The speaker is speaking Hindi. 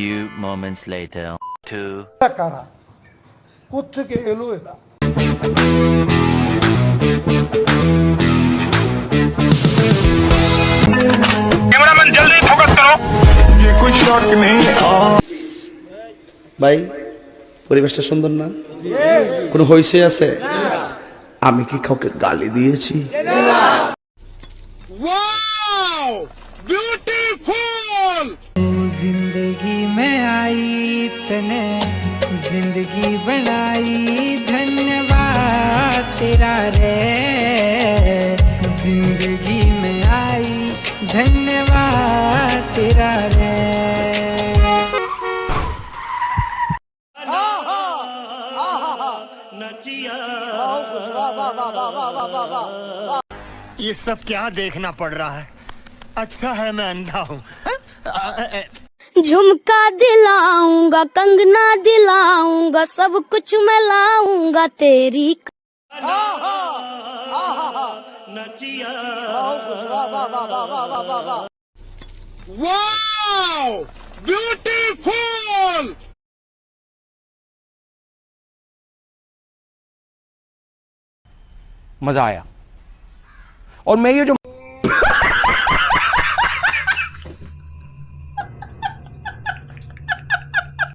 few moments later. Two. কারা কোত্থেকে এলো এরা कैमरामैन जल्दी फोकस करो। ये कोई शॉट नहीं। ভাই পরিবেশটা সুন্দর না? কোনো হইছে আছে? আমি কি কাউকে গালি দিয়েছি? Wow beautiful. जिंदगी में आई तने जिंदगी बनाई धन्यवाद तेरा रे जिंदगी में आई धन्यवाद तेरा रे ये सब क्या देखना पड़ रहा है? अच्छा है मैं अंधा हूँ। झुमका दिलाऊंगा कंगना दिलाऊंगा सब कुछ मैं लाऊंगा तेरी वाओ ब्यूटीफुल। मजा आया। और मैं ये जो